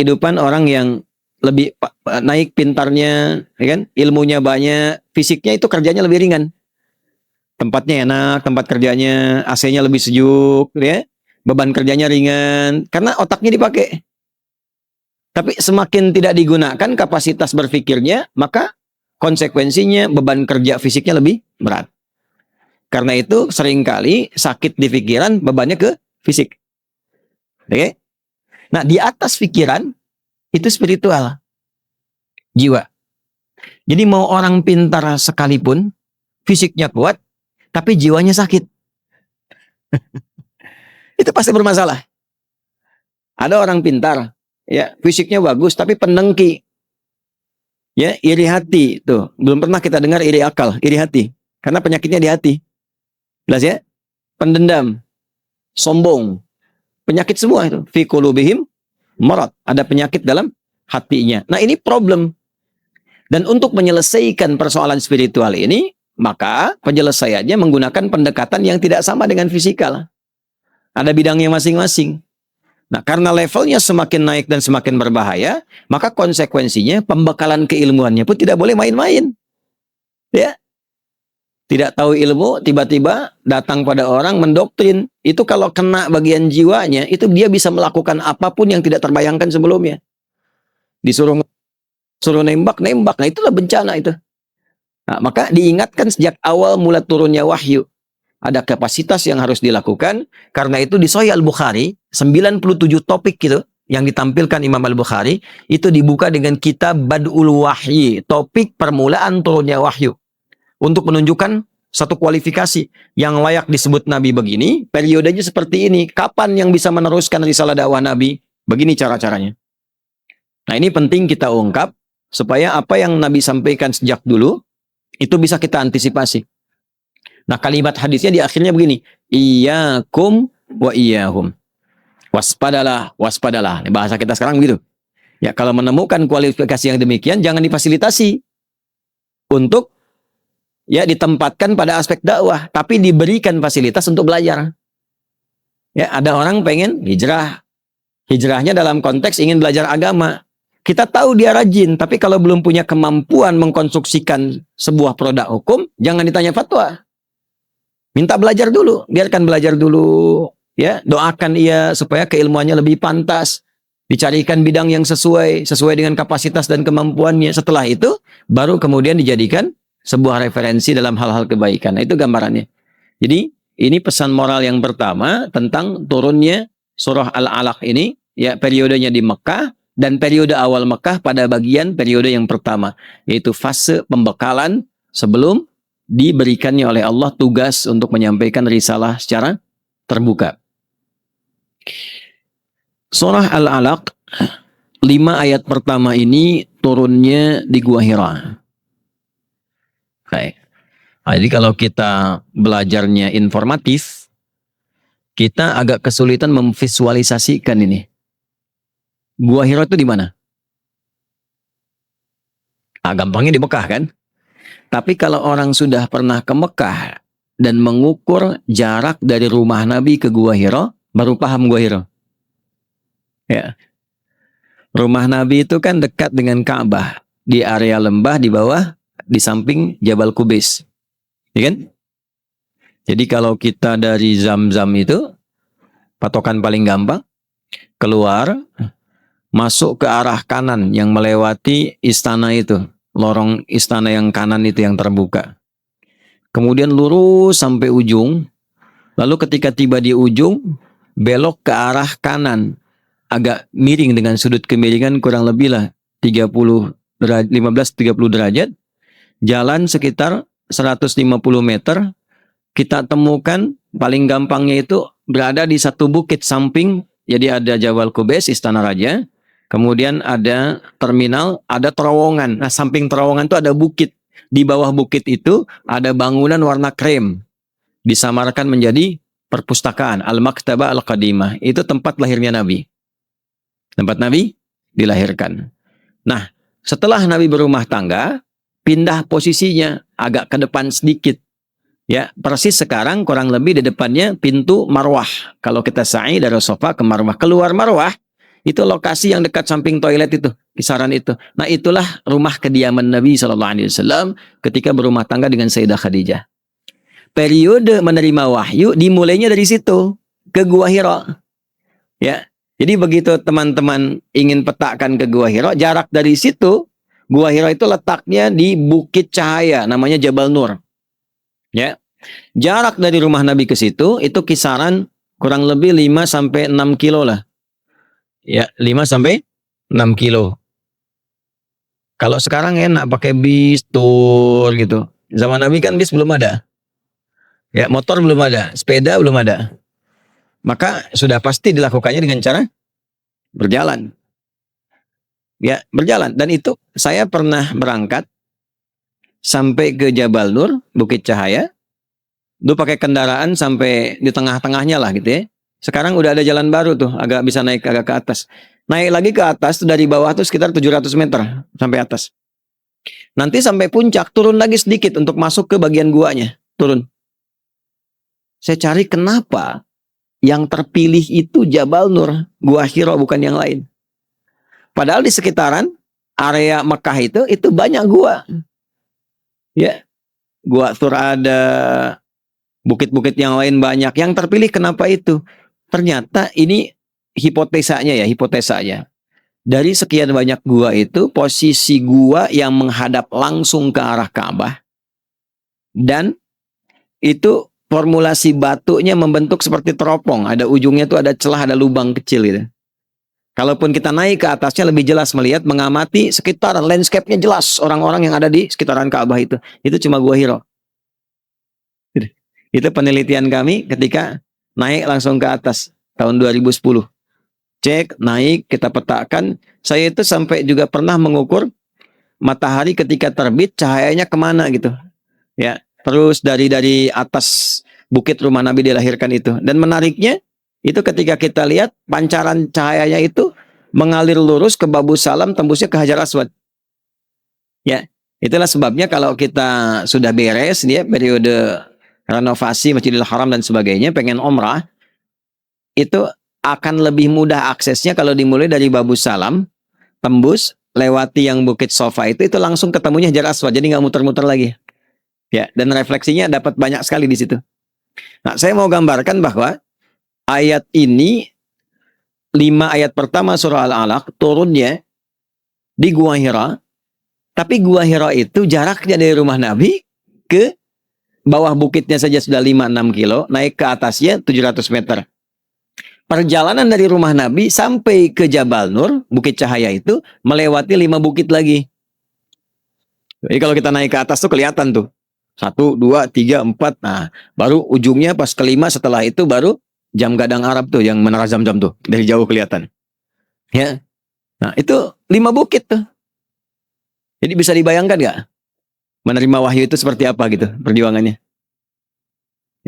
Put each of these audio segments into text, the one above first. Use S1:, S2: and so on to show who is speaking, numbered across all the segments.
S1: kehidupan orang yang lebih naik pintarnya, ya kan? Ilmunya banyak, fisiknya itu kerjanya lebih ringan. Tempatnya enak, tempat kerjanya, AC-nya lebih sejuk, ya. Beban kerjanya ringan, karena otaknya dipakai. Tapi semakin tidak digunakan kapasitas berpikirnya, maka konsekuensinya beban kerja fisiknya lebih berat. Karena itu seringkali sakit di pikiran bebannya ke fisik. Oke? Nah, di atas pikiran itu spiritual, jiwa. Jadi mau orang pintar sekalipun, fisiknya kuat, tapi jiwanya sakit. Itu pasti bermasalah. Ada orang pintar, ya, fisiknya bagus tapi pendengki. Ya, iri hati tuh. Belum pernah kita dengar iri akal, iri hati. Karena penyakitnya di hati. Jelas ya? Pendendam, sombong. Penyakit semua itu. Fi qulubihim marad. Ada penyakit dalam hatinya. Nah, ini problem. Dan untuk menyelesaikan persoalan spiritual ini, maka penyelesaiannya menggunakan pendekatan yang tidak sama dengan fisikal. Ada bidangnya masing-masing. Nah, karena levelnya semakin naik dan semakin berbahaya, maka konsekuensinya pembekalan keilmuannya pun tidak boleh main-main. Ya. Tidak tahu ilmu, tiba-tiba datang pada orang mendoktrin. Itu kalau kena bagian jiwanya, itu dia bisa melakukan apapun yang tidak terbayangkan sebelumnya. Disuruh nembak. Nah, itulah bencana itu. Nah, maka diingatkan sejak awal mula turunnya wahyu. Ada kapasitas yang harus dilakukan. Karena itu di Sahih Al-Bukhari, 97 topik gitu yang ditampilkan Imam Al-Bukhari, itu dibuka dengan kitab Bad'ul Wahyi, topik permulaan turunnya wahyu. Untuk menunjukkan satu kualifikasi yang layak disebut Nabi begini, periodenya seperti ini. Kapan yang bisa meneruskan risalah dakwah Nabi? Begini cara-caranya. Nah, ini penting kita ungkap, supaya apa yang Nabi sampaikan sejak dulu, itu bisa kita antisipasi. Nah, kalimat hadisnya di akhirnya begini, iyyakum wa iyyahum. Waspadalah, waspadalah. Ini bahasa kita sekarang begitu. Ya, kalau menemukan kualifikasi yang demikian, jangan difasilitasi untuk ya ditempatkan pada aspek dakwah, tapi diberikan fasilitas untuk belajar. Ya, ada orang pengen hijrah. Hijrahnya dalam konteks ingin belajar agama. Kita tahu dia rajin, tapi kalau belum punya kemampuan mengkonstruksikan sebuah produk hukum, jangan ditanya fatwa. Minta belajar dulu, biarkan belajar dulu, ya, doakan ia supaya keilmuannya lebih pantas, dicarikan bidang yang sesuai dengan kapasitas dan kemampuannya. Setelah itu, baru kemudian dijadikan sebuah referensi dalam hal-hal kebaikan. Nah, itu gambarannya. Jadi, ini pesan moral yang pertama tentang turunnya surah Al-Alaq ini, ya, periodenya di Mekah, dan periode awal Mekah pada bagian periode yang pertama, yaitu fase pembekalan sebelum diberikannya oleh Allah tugas untuk menyampaikan risalah secara terbuka. Surah Al-Alaq, 5 ayat pertama ini turunnya di Gua Hira. Baik. Nah, jadi kalau kita belajarnya informatif, kita agak kesulitan memvisualisasikan ini. Gua Hira itu di mana? Ah, gampangnya di Mekah kan? Tapi kalau orang sudah pernah ke Mekah dan mengukur jarak dari rumah Nabi ke Gua Hira, baru paham Gua Hira. Ya. Rumah Nabi itu kan dekat dengan Ka'bah, di area lembah di bawah, di samping Jabal Qubais. Ya kan? Jadi kalau kita dari Zam-Zam itu, patokan paling gampang, keluar, masuk ke arah kanan yang melewati istana itu. Lorong istana yang kanan itu yang terbuka. Kemudian lurus sampai ujung. Lalu ketika tiba di ujung, belok ke arah kanan. Agak miring dengan sudut kemiringan kurang lebih lah 15-30 derajat. Jalan sekitar 150 meter. Kita temukan paling gampangnya itu berada di satu bukit samping. Jadi ada Jabal Qubais, Istana Raja. Kemudian ada terminal, ada terowongan. Nah, samping terowongan itu ada bukit. Di bawah bukit itu ada bangunan warna krem. Disamarkan menjadi perpustakaan. Al-Maktabah Al-Qadimah. Itu tempat lahirnya Nabi. Tempat Nabi dilahirkan. Nah, setelah Nabi berumah tangga, pindah posisinya agak ke depan sedikit. Ya, persis sekarang kurang lebih di depannya pintu Marwah. Kalau kita sa'i dari Safa ke Marwah. Keluar Marwah, Itu lokasi yang dekat samping toilet itu, kisaran itu. Nah, itulah rumah kediaman Nabi SAW ketika berumah tangga dengan Sayyidah Khadijah. Periode menerima wahyu dimulainya dari situ ke Gua Hira. Ya. Jadi begitu teman-teman ingin petakan ke Gua Hira, jarak dari situ, Gua Hira itu letaknya di Bukit Cahaya, namanya Jabal Nur. Ya. Jarak dari rumah Nabi ke situ itu kisaran kurang lebih 5 sampai 6 kilo lah. Ya, 5 sampai 6 kilo. Kalau sekarang enak pakai bis, tour gitu. Zaman Nabi kan bis belum ada. Ya, motor belum ada, sepeda belum ada. Maka sudah pasti dilakukannya dengan cara berjalan. Ya, berjalan. Dan itu saya pernah berangkat sampai ke Jabal Nur, Bukit Cahaya. Dulu pakai kendaraan sampai di tengah-tengahnya lah gitu ya. Sekarang udah ada jalan baru tuh, agak bisa naik agak ke atas. Naik lagi ke atas tuh dari bawah tuh sekitar 700 meter sampai atas. Nanti sampai puncak turun lagi sedikit untuk masuk ke bagian guanya, turun. Saya cari kenapa yang terpilih itu Jabal Nur, Gua Hira bukan yang lain. Padahal di sekitaran area Mekah itu banyak gua. Ya. Gua Thur ada, bukit-bukit yang lain banyak. Yang terpilih kenapa itu? Ternyata ini hipotesanya ya, hipotesanya. Dari sekian banyak gua itu, posisi gua yang menghadap langsung ke arah Ka'bah. Dan itu formulasi batunya membentuk seperti teropong. Ada ujungnya tuh ada celah, ada lubang kecil gitu. Kalaupun kita naik ke atasnya lebih jelas melihat, mengamati sekitaran, landscape-nya jelas. Orang-orang yang ada di sekitaran Ka'bah itu. Itu cuma Gua Hira. Itu penelitian kami ketika naik langsung ke atas tahun 2010. Cek, naik, kita petakan. Saya itu sampai juga pernah mengukur matahari ketika terbit, cahayanya kemana gitu. Ya, terus dari atas bukit rumah Nabi dilahirkan itu. Dan menariknya, itu ketika kita lihat pancaran cahayanya itu mengalir lurus ke Babu Salam, tembusnya ke Hajar Aswad. Ya, itulah sebabnya kalau kita sudah beres dia periode renovasi Masjidil Haram dan sebagainya, pengen umrah, itu akan lebih mudah aksesnya kalau dimulai dari Babu Salam, tembus, lewati yang Bukit Sofa itu langsung ketemunya Hajar Aswad, jadi nggak muter-muter lagi. Ya, dan refleksinya dapat banyak sekali di situ. Nah, saya mau gambarkan bahwa ayat ini 5 ayat pertama surah Al-Alaq turunnya di Gua Hira, tapi Gua Hira itu jaraknya dari rumah Nabi ke bawah bukitnya saja sudah 5-6 kilo, naik ke atasnya 700 meter. Perjalanan dari rumah Nabi sampai ke Jabal Nur, Bukit Cahaya itu, melewati 5 bukit lagi. Jadi kalau kita naik ke atas tuh kelihatan tuh. 1, 2, 3, 4. Nah, baru ujungnya pas kelima setelah itu baru Jam Gadang Arab tuh, yang Menara Zamzam tuh. Dari jauh kelihatan. Ya. Nah, itu 5 bukit tuh. Jadi bisa dibayangkan nggak? Menerima wahyu itu seperti apa gitu perjuangannya.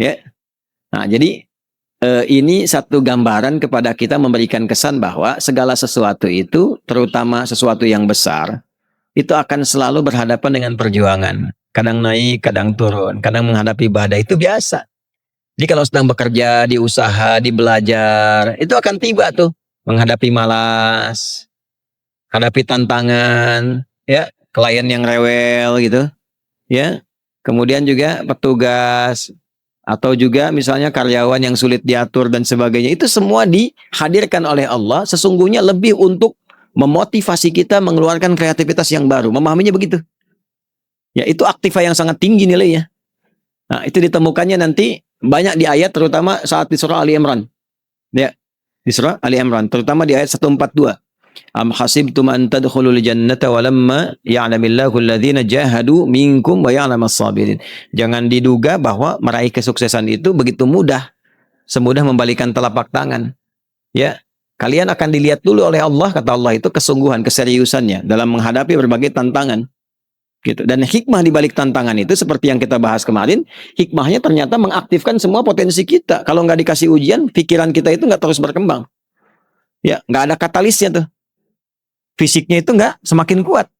S1: Ya. Nah, jadi ini satu gambaran kepada kita, memberikan kesan bahwa segala sesuatu itu, terutama sesuatu yang besar, itu akan selalu berhadapan dengan perjuangan. Kadang naik, kadang turun, kadang menghadapi badai, itu biasa. Jadi kalau sedang bekerja, di usaha, di belajar, itu akan tiba tuh menghadapi malas, hadapi tantangan, ya, klien yang rewel gitu. Ya, kemudian juga petugas atau juga misalnya karyawan yang sulit diatur dan sebagainya, itu semua dihadirkan oleh Allah sesungguhnya lebih untuk memotivasi kita mengeluarkan kreativitas yang baru. Memahaminya begitu. Ya, itu aktiva yang sangat tinggi nilainya. Nah, itu ditemukannya nanti banyak di ayat, terutama saat di surah Ali Imran. Ya, di surah Ali Imran, terutama di ayat 142. Am hasibtum an tadkhulul jannata walamma ya'lamillahu alladhina jahadu minkum wa ya'lamas sabirin. Jangan diduga bahwa meraih kesuksesan itu begitu mudah, semudah membalikan telapak tangan. Ya, kalian akan dilihat dulu oleh Allah, kata Allah itu kesungguhan, keseriusannya dalam menghadapi berbagai tantangan. Gitu. Dan hikmah di balik tantangan itu seperti yang kita bahas kemarin, hikmahnya ternyata mengaktifkan semua potensi kita. Kalau nggak dikasih ujian, pikiran kita itu nggak terus berkembang. Ya, nggak ada katalisnya tuh. Fisiknya itu nggak semakin kuat.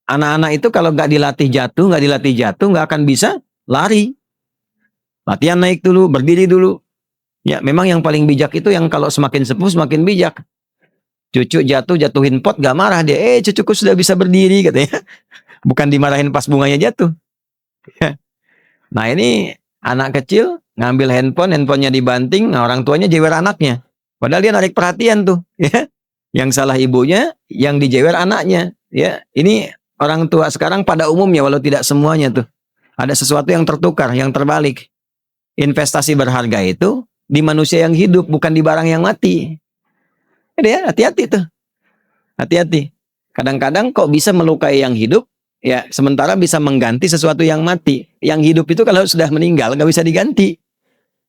S1: Anak-anak itu kalau nggak dilatih jatuh, nggak akan bisa lari. Latihan naik dulu, berdiri dulu. Ya, memang yang paling bijak itu yang kalau semakin sepuh semakin bijak. Cucu jatuhin pot gak marah dia. Cucuku sudah bisa berdiri katanya. Bukan dimarahin pas bunganya jatuh. Nah ini anak kecil ngambil handphonenya dibanting, nah orang tuanya jewer anaknya. Padahal dia narik perhatian tuh, ya. Yang salah ibunya, yang dijewer anaknya, ya. Ini orang tua sekarang pada umumnya, walau tidak semuanya tuh, ada sesuatu yang tertukar, yang terbalik. Investasi berharga itu di manusia yang hidup, bukan di barang yang mati. Jadi ya, hati-hati tuh, hati-hati. Kadang-kadang kok bisa melukai yang hidup, ya sementara bisa mengganti sesuatu yang mati. Yang hidup itu kalau sudah meninggal nggak bisa diganti.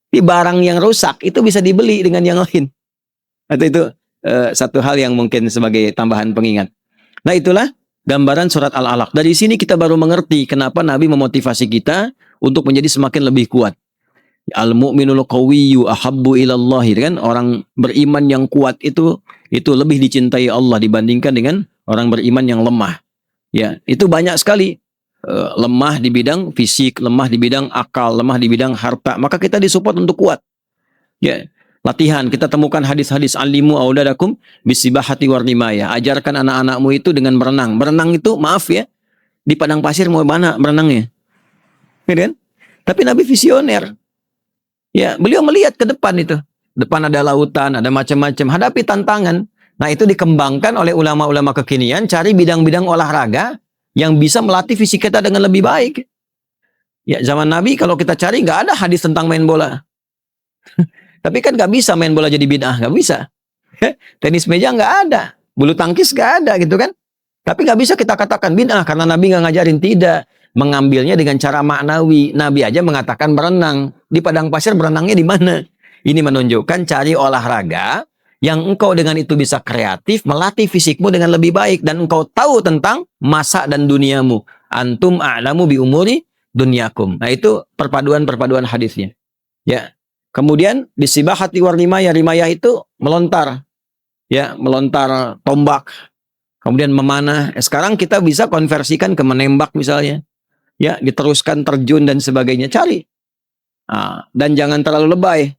S1: Di barang yang rusak itu bisa dibeli dengan yang lain. Atau itu satu hal yang mungkin sebagai tambahan pengingat. Nah itulah gambaran surat Al-Alaq. Dari sini kita baru mengerti kenapa Nabi memotivasi kita untuk menjadi semakin lebih kuat. Al-mu'minul qawiyyu ahabbu ilallahi, kan? Orang beriman yang kuat itu lebih dicintai Allah dibandingkan dengan orang beriman yang lemah. Ya, itu banyak sekali. Lemah di bidang fisik, lemah di bidang akal, lemah di bidang harta, maka kita disupport untuk kuat. Ya, latihan, kita temukan hadis-hadis alimu auladakum bisibahati warnimaya. Ajarkan anak-anakmu itu dengan berenang. Berenang itu, maaf ya, di padang pasir mau mana berenangnya? Ya, kan? Tapi Nabi visioner. Ya, beliau melihat ke depan itu. Depan ada lautan, ada macam-macam, hadapi tantangan. Nah, itu dikembangkan oleh ulama-ulama kekinian, cari bidang-bidang olahraga yang bisa melatih fisik kita dengan lebih baik. Ya, zaman Nabi kalau kita cari nggak ada hadis tentang main bola. Tapi kan nggak bisa main bola jadi bid'ah, nggak bisa. Tenis meja nggak ada, bulu tangkis nggak ada gitu kan. Tapi nggak bisa kita katakan bid'ah karena Nabi nggak ngajarin, tidak. Mengambilnya dengan cara maknawi. Nabi aja mengatakan berenang. Di padang pasir berenangnya di mana? Ini menunjukkan cari olahraga yang engkau dengan itu bisa kreatif, melatih fisikmu dengan lebih baik, dan engkau tahu tentang masa dan duniamu. Antum a'lamu bi umuri dunyakum. Nah, itu perpaduan hadisnya. Ya. Kemudian bisibahati warnimaya, rimaya itu melontar. Ya, melontar tombak. Kemudian memanah. Sekarang kita bisa konversikan ke menembak misalnya. Ya, diteruskan terjun dan sebagainya. Cari. Nah, dan jangan terlalu lebay.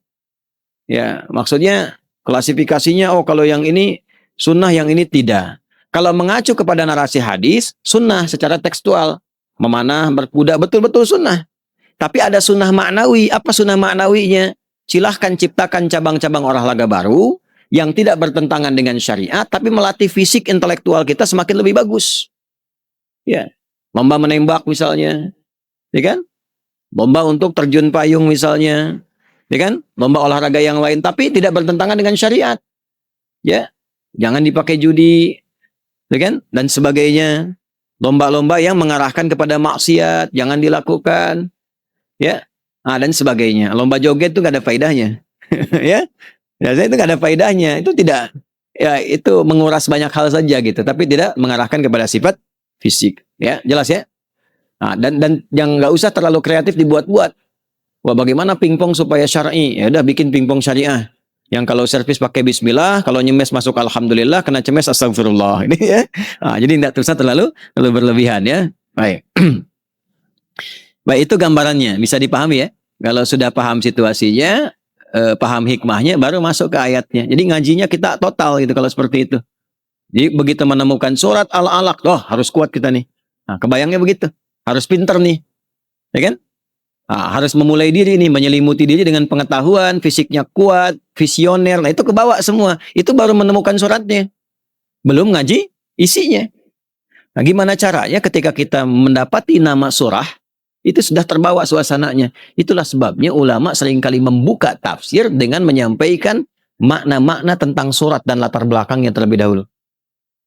S1: Ya, maksudnya klasifikasinya, oh kalau yang ini sunnah, yang ini tidak. Kalau mengacu kepada narasi hadis, sunnah secara tekstual. Memanah, berkuda, betul-betul sunnah. Tapi ada sunnah maknawi. Apa sunnah maknawinya? Silahkan ciptakan cabang-cabang olahraga baru yang tidak bertentangan dengan syariat, tapi melatih fisik intelektual kita semakin lebih bagus. Ya, lomba menembak misalnya, ya kan? Lomba untuk terjun payung misalnya. Ya kan? Lomba olahraga yang lain tapi tidak bertentangan dengan syariat. Ya. Jangan dipakai judi, ya kan? Dan sebagainya. Lomba-lomba yang mengarahkan kepada maksiat jangan dilakukan. Ya. Nah, dan sebagainya. Lomba joget itu gak ada faedahnya. Ya. Biasanya itu gak ada faedahnya. Itu tidak, ya itu menguras banyak hal saja gitu, tapi tidak mengarahkan kepada sifat fisik. Ya, jelas ya? Nah, dan yang nggak usah terlalu kreatif dibuat-buat. Wah, bagaimana pingpong supaya syar'i? Ya udah bikin pingpong syariah. Yang kalau servis pakai bismillah, kalau nyemes masuk alhamdulillah, kena cemes astagfirullah. Ini ya. Nah, jadi tidak usah terlalu berlebihan ya. Baik. Baik, itu gambarannya, bisa dipahami ya. Kalau sudah paham situasinya, paham hikmahnya, baru masuk ke ayatnya. Jadi ngajinya kita total gitu kalau seperti itu. Jadi begitu menemukan surat Al-Alaq, oh harus kuat kita nih. Nah, kebayangnya begitu. Harus pinter nih, ya kan? Nah, harus memulai diri nih, menyelimuti diri dengan pengetahuan, fisiknya kuat, visioner. Nah, itu kebawa semua. Itu baru menemukan suratnya. Belum ngaji isinya. Nah, gimana caranya ketika kita mendapati nama surah, itu sudah terbawa suasananya. Itulah sebabnya ulama seringkali membuka tafsir dengan menyampaikan makna-makna tentang surat dan latar belakangnya terlebih dahulu.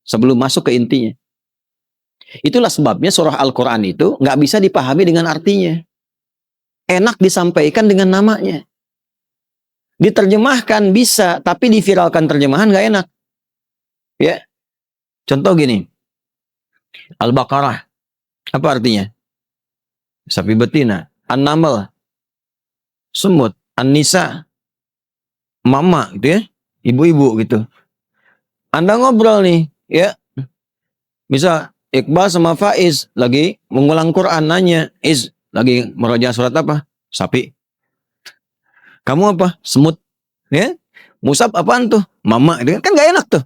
S1: Sebelum masuk ke intinya. Itulah sebabnya surah Al-Quran itu nggak bisa dipahami dengan artinya. Enak disampaikan dengan namanya. Diterjemahkan bisa, tapi diviralkan terjemahan nggak enak. Ya, contoh gini. Al-Baqarah. Apa artinya? Sapi betina. An-Naml. Semut. An-Nisa. Mama gitu ya. Ibu-ibu gitu. Anda ngobrol nih. Ya. Bisa Iqbal sama Faiz lagi mengulang Quran, nanya, Iz, lagi meroja surat apa? Sapi. Kamu apa? Semut. Ya. Musab apaan tuh? Mama. Kan gak enak tuh.